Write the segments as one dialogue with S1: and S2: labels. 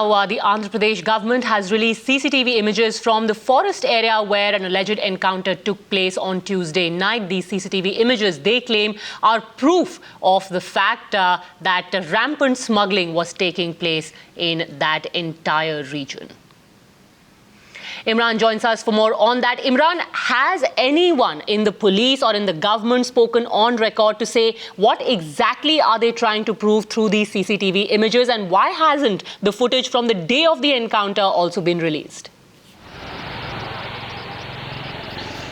S1: The Andhra Pradesh government has released CCTV images from the forest area where an alleged encounter took place on Tuesday night. These CCTV images, they claim, are proof of the fact that rampant smuggling was taking place in that entire region. Imran joins us for more on that. Imran, has anyone in the police or in the government spoken on record to say what exactly are they trying to prove through these CCTV images, and why hasn't the footage from the day of the encounter also been released?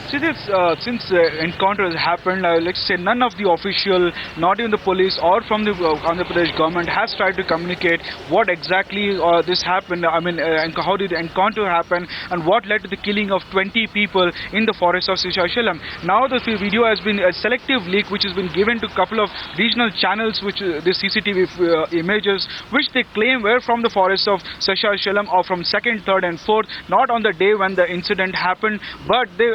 S2: See, since the encounter has happened, let's say none of the official, not even the police or from the Andhra Pradesh government, has tried to communicate what exactly this happened. I mean, how did the encounter happen and what led to the killing of 20 people in the forest of Seshachalam. Now the video has been a selective leak which has been given to a couple of regional channels, which the CCTV images, which they claim were from the forest of Seshachalam or from 2nd, 3rd and 4th, not on the day when the incident happened, but they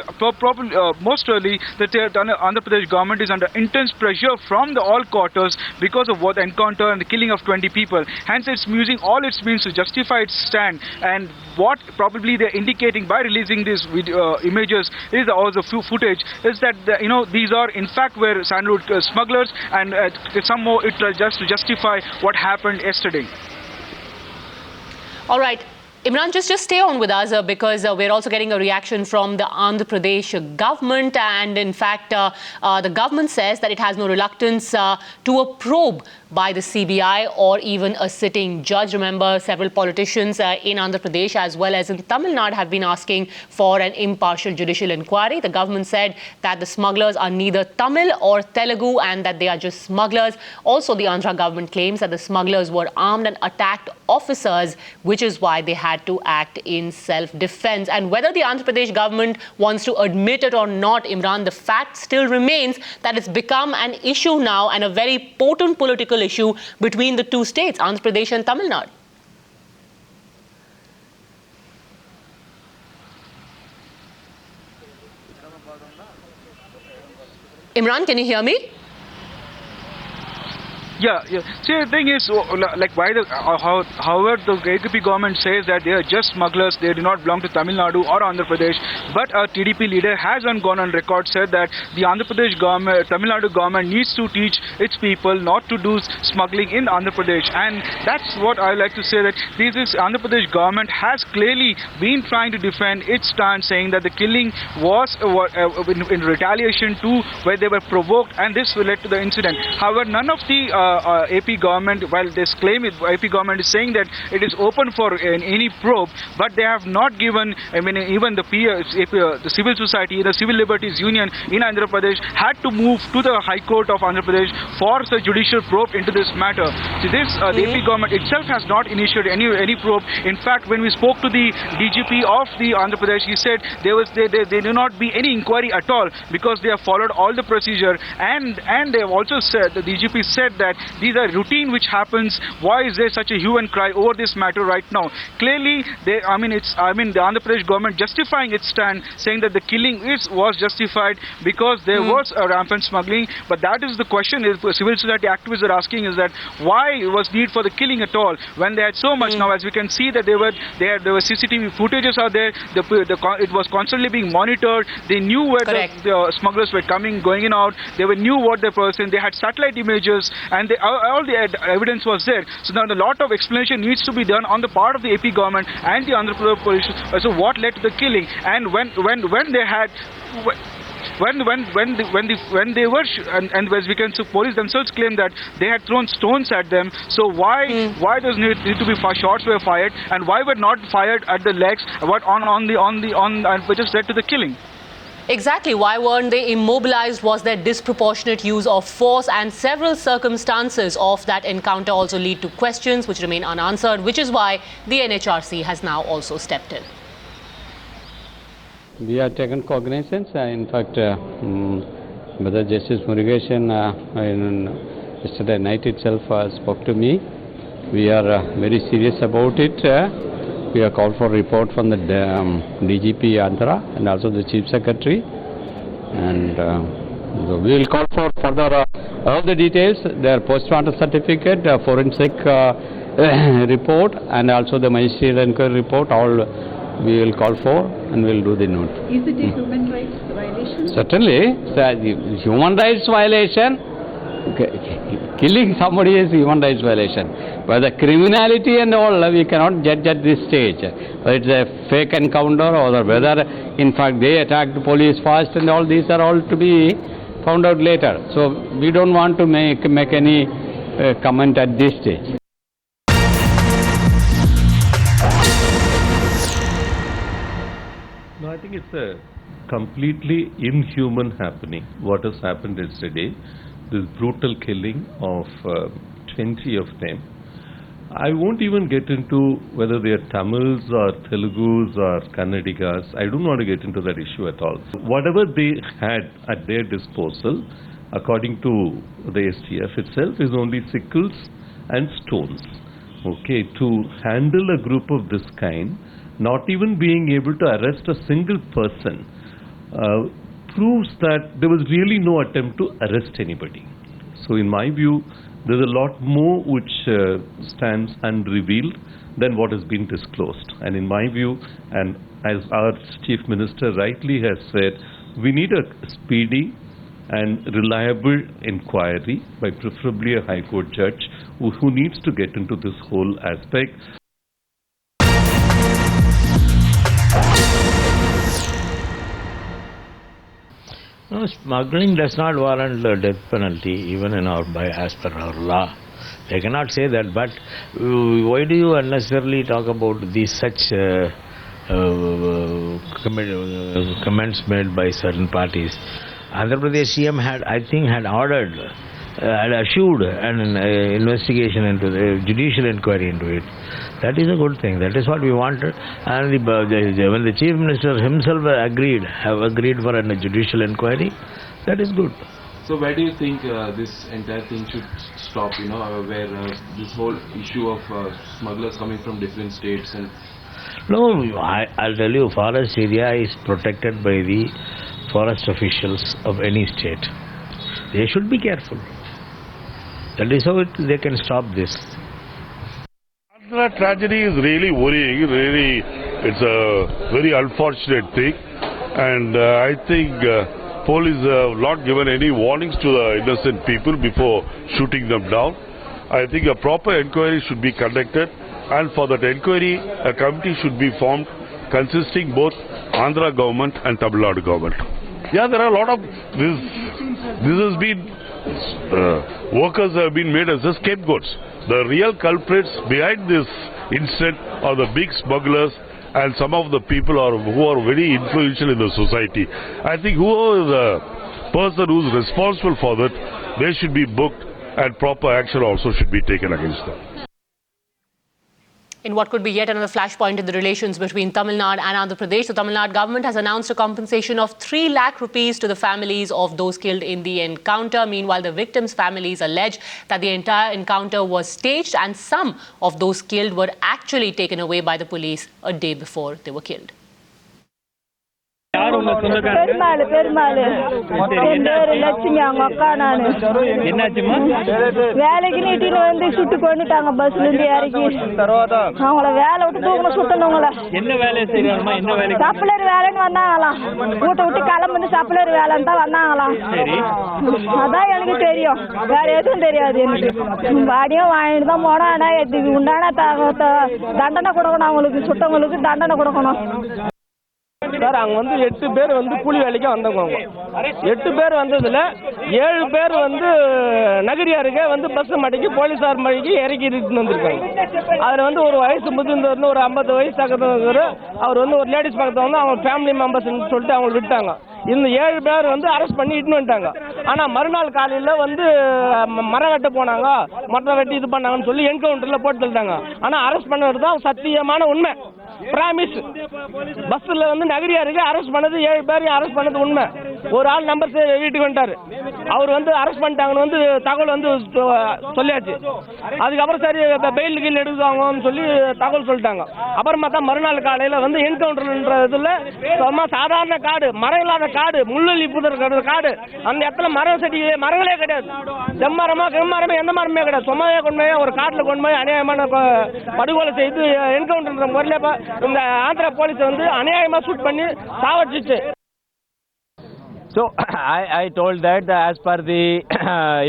S2: most early that the Andhra Pradesh government is under intense pressure from the all quarters because of what the encounter and the killing of 20 people. Hence, it's using all its means to justify its stand. And what probably they're indicating by releasing these images is also footage is that these are in fact were sandalwood smugglers, and somehow it just to justify what happened yesterday.
S1: All right. Imran, just stay on with us because we're also getting a reaction from the Andhra Pradesh government, and in fact the government says that it has no reluctance to a probe by the CBI or even a sitting judge. Remember, several politicians in Andhra Pradesh as well as in Tamil Nadu have been asking for an impartial judicial inquiry. The government said that the smugglers are neither Tamil or Telugu and that they are just smugglers. Also, the Andhra government claims that the smugglers were armed and attacked officers, which is why they had to act in self-defense. And whether the Andhra Pradesh government wants to admit it or not, Imran, the fact still remains that it's become an issue now, and a very potent political issue between the two states, Andhra Pradesh and Tamil Nadu. Imran, can you hear me?
S2: Yeah. See, the thing is, like, why however the AKP government says that they are just smugglers, they do not belong to Tamil Nadu or Andhra Pradesh, but a TDP leader has gone on record said that the Andhra Pradesh government, Tamil Nadu government needs to teach its people not to do smuggling in Andhra Pradesh, and that's what I like to say, that this Andhra Pradesh government has clearly been trying to defend its stance, saying that the killing was in retaliation to where they were provoked, and this led to the incident. However, none of the AP government, while this claim AP government is saying that it is open for any probe, but they have not given, I mean, even the civil society, the Civil Liberties Union in Andhra Pradesh had to move to the High Court of Andhra Pradesh for the judicial probe into this matter. So this, the AP government itself has not initiated any probe. In fact, when we spoke to the DGP of the Andhra Pradesh, he said there do not be any inquiry at all because they have followed all the procedure, and they have also said, the DGP said that these are routine which happens. Why is there such a hue and cry over this matter right now? Clearly, the Andhra Pradesh government justifying its stand, saying that the killing was justified because there was a rampant smuggling. But that is the question is civil society activists are asking, is that why was need for the killing at all when they had so much? Now, as we can see that there were CCTV footages are there. It was constantly being monitored. They knew where the smugglers were coming, going in and out. They knew what they were saying. They had satellite images, and all the evidence was there. So now a lot of explanation needs to be done on the part of the AP government and the Andhra Pradesh Police. So what led to the killing, and when they had. When they were and as we can see, police themselves claim that they had thrown stones at them. So why does need to be shots were fired, and why were not fired at the legs? What and which just led to the killing?
S1: Exactly. Why weren't they immobilized? Was there disproportionate use of force? And several circumstances of that encounter also lead to questions which remain unanswered, which is why the NHRC has now also stepped in.
S3: We have taken cognizance. In fact, Mother Justice Murugesan yesterday night itself spoke to me. We are very serious about it. We have called for a report from the DGP Andhra and also the Chief Secretary, and so we will call for further all the details, their post-mortem certificate, forensic report and also the magistrate inquiry report, all we will call for and we will do the note.
S4: Is it a human rights violation?
S3: Certainly, human rights violation, killing somebody is human rights violation. But the criminality and all, we cannot judge at this stage. Whether it's a fake encounter or whether in fact they attacked the police first, and all these are all to be found out later. So we don't want to make any comment at this stage.
S5: No, I think it's a completely inhuman happening. What has happened yesterday, this brutal killing of 20 of them. I won't even get into whether they are Tamils or Telugus or Kannadigas. I don't want to get into that issue at all. Whatever they had at their disposal, according to the STF itself, is only sickles and stones. Okay, to handle a group of this kind, not even being able to arrest a single person, proves that there was really no attempt to arrest anybody. So in my view, there's a lot more which stands unrevealed than what has been disclosed. And in my view, and as our Chief Minister rightly has said, we need a speedy and reliable inquiry by preferably a High Court judge who needs to get into this whole aspect.
S6: No, smuggling does not warrant the death penalty, even in as per our law. They cannot say that, but why do you unnecessarily talk about these such comments made by certain parties? Andhra Pradesh CM had ordered, had assured an investigation into the judicial inquiry into it. That is a good thing. That is what we wanted. And when the Chief Minister himself have agreed for a judicial inquiry, that is good.
S7: So where do you think this entire thing should stop, where this whole issue of smugglers coming from different states and...
S6: No, I'll tell you, forest area is protected by the forest officials of any state. They should be careful. That is how they can stop this.
S8: The tragedy is really worrying. Really, it's a very unfortunate thing, and I think police have not given any warnings to the innocent people before shooting them down. I think a proper inquiry should be conducted, and for that inquiry, a committee should be formed consisting both Andhra government and Tamil Nadu government. Yeah, there are a lot of this. This has been workers have been made as the scapegoats. The real culprits behind this incident are the big smugglers and some of the people who are very influential in the society. I think whoever is the person who is responsible for that, they should be booked and proper action also should be taken against them.
S1: In what could be yet another flashpoint in the relations between Tamil Nadu and Andhra Pradesh, the Tamil Nadu government has announced a compensation of 3 lakh rupees to the families of those killed in the encounter. Meanwhile, the victims' families allege that the entire encounter was staged and some of those killed were actually taken away by the police a day before they were killed.
S9: Perumal என் பேரு லட்சுமி அவங்க அக்கா நானு வேலைக்கு நீட்டின்னு வந்து சுட்டு கொண்டுட்டாங்க பஸ்ல இருந்து இறக்கி அவங்கள வேலை விட்டு தூக்கணும் சுட்டணுங்கள சப்ளையர் வேலைன்னு வந்தாங்களாம் வீட்டை விட்டு கிளம்புன்னு சப்ளையர் வேலைன்னு தான் வந்தாங்களாம் அதான் எனக்கு தெரியும் வேற எதுவும் தெரியாது எனக்கு பாடியும் வாங்கிட்டு தான் போனோம் ஆனா இதுக்கு உண்டான தண்டனை கொடுக்கணும் அவங்களுக்கு சுட்டவங்களுக்கு தண்டனை கொடுக்கணும்
S10: சார் அங்க வந்து 8 பேர் வந்து கூலி வேலைக்கு வந்தவங்க 8 பேர் வந்ததுல 7 பேர் வந்து நகரியாருக்கே வந்து பஸ் மாட்டிக்கு போலீஸார் மாட்டிக்கு இறக்கி வந்திருக்காங்க. அதுல வந்து ஒரு வயசு முதிர்ந்தவர் ஒரு 50 வயசு ஆகிறவர் அவர் வந்து ஒரு லேடிஸ் பக்கத்துல வந்து அவங்க ஃபேமிலி மெம்பர்ஸ் சொல்லிட்டு அவங்க விட்டாங்க. இந்த 7 பேர் வந்து அரெஸ்ட் பண்ணி இட்டுன்னு வந்துட்டாங்க. ஆனா மறுநாள் காலையில வந்து மரம் வெட்ட போனாங்க மரம் வெட்டி இது பண்ணாங்கன்னு சொல்லி என்கவுண்டர்ல போட்டு தள்ளிட்டாங்க. ஆனா அரெஸ்ட் பண்ணது தான் சத்தியமான உண்மை. பிராமிஸ் பஸ்ல வந்து நகரியாருக்கு அரெஸ்ட் பண்ணது 7 பேரையும் அரெஸ்ட் பண்ணது உண்மை. ஒரு ஆள் நம்பர் வீட்டுக்கு வந்துட்டாரு. அவர் வந்து அரெஸ்ட் பண்ணிட்டாங்கன்னு வந்து தகவல் வந்து சொல்லியாச்சு. அதுக்கப்புறம் சரி பெயில் கீழ் எடுக்குவாங்கன்னு சொல்லி தகவல் சொல்லிட்டாங்க. அப்புறமா தான் மறுநாள் காலையில் வந்து என்கவுண்டர்ன்ற இதில் சும்மா சாதாரண காடு, மரம் இல்லாத காடு, முள்ளி புதர் காடு, அந்த இடத்துல மரங்களே கிடையாது. செம்மரமா செம்மரமே எந்த மரமே கிடையாது. சும்மாவே கொண்டு போய் ஒரு காட்டில் கொண்டு போய் அநியாயமான படுகொலை செய்து என்கவுண்டர் முறையில் இந்த ஆந்திரா போலீஸ் வந்து அநியாயமா ஷூட் பண்ணி சாவடிச்சிச்சு.
S11: So I told that as per the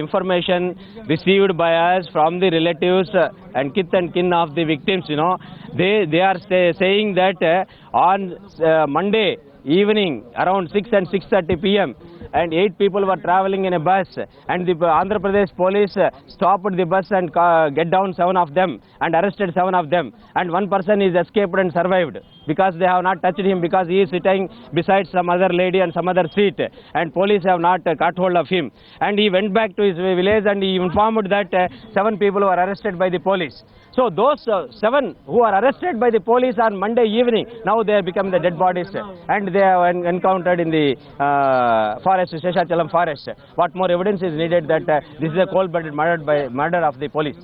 S11: information received by us from the relatives and kith and kin of the victims, they are saying that on Monday evening around 6 and 6:30 p.m. and 8 people were traveling in a bus, and the Andhra Pradesh Police stopped the bus and get down 7 of them and arrested 7 of them, and one person is escaped and survived because they have not touched him because he is sitting beside some other lady and some other seat, and police have not caught hold of him, and he went back to his village and he informed that 7 people were arrested by the police. So those 7 who are arrested by the police on Monday evening, now they have become the dead bodies, and they are encountered in the forest, Sheshachalam forest. What more evidence is needed that this is a cold-blooded murder of the police?